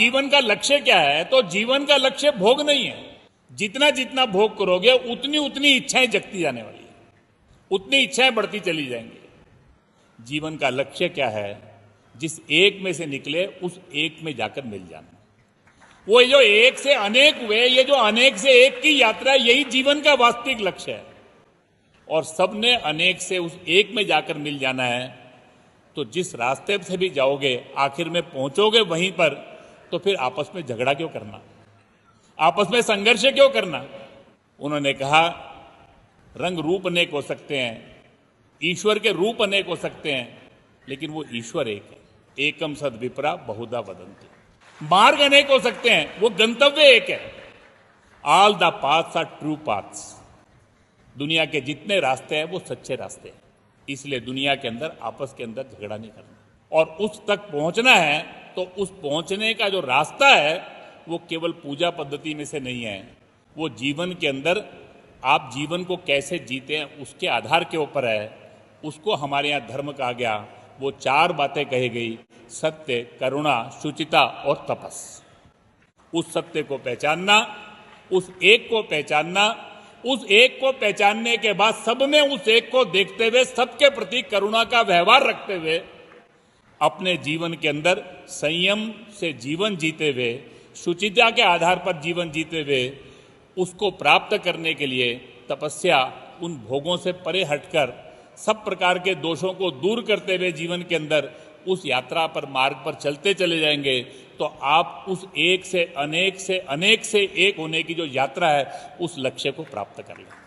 जीवन का लक्ष्य क्या है? तो जीवन का लक्ष्य भोग नहीं है। जितना जितना भोग करोगे उतनी उतनी इच्छाएं जगती जाने वाली है, उतनी इच्छाएं बढ़ती चली जाएंगी। जीवन का लक्ष्य क्या है? जिस एक में से निकले उस एक में जाकर मिल जाना। वो जो एक से अनेक हुए, ये जो अनेक से एक की यात्रा है, यही जीवन का वास्तविक लक्ष्य है। और सबने अनेक से उस एक में जाकर मिल जाना है। तो जिस रास्ते से भी जाओगे आखिर में पहुंचोगे वहीं पर। तो फिर आपस में झगड़ा क्यों करना, आपस में संघर्ष क्यों करना? उन्होंने कहा रंग रूप अनेक हो सकते हैं, ईश्वर के रूप अनेक हो सकते हैं, लेकिन वो ईश्वर एक है। एकम सद विप्रा बहुधा वदंती। मार्ग अनेक हो सकते हैं, वो गंतव्य एक है। All the paths are true paths. दुनिया के जितने रास्ते हैं वो सच्चे रास्ते हैं। इसलिए दुनिया के अंदर आपस के अंदर झगड़ा नहीं करना। और उस तक पहुंचना है तो उस पहुंचने का जो रास्ता है वो केवल पूजा पद्धति में से नहीं है। वो जीवन के अंदर आप जीवन को कैसे जीते हैं उसके आधार के ऊपर है। उसको हमारे यहाँ धर्म कहा गया। वो 4 बातें कही गई: सत्य, करुणा, शुचिता और तपस। उस सत्य को पहचानना, उस एक को पहचानना, उस एक को पहचानने के बाद सब में उस एक को देखते हुए, सबके प्रति करुणा का व्यवहार रखते हुए, अपने जीवन के अंदर संयम से जीवन जीते हुए, शुचिता के आधार पर जीवन जीते हुए, उसको प्राप्त करने के लिए तपस्या, उन भोगों से परे हटकर सब प्रकार के दोषों को दूर करते हुए जीवन के अंदर उस यात्रा पर, मार्ग पर चलते चले जाएंगे तो आप उस एक से अनेक से अनेक से एक होने की जो यात्रा है उस लक्ष्य को प्राप्त कर लेंगे।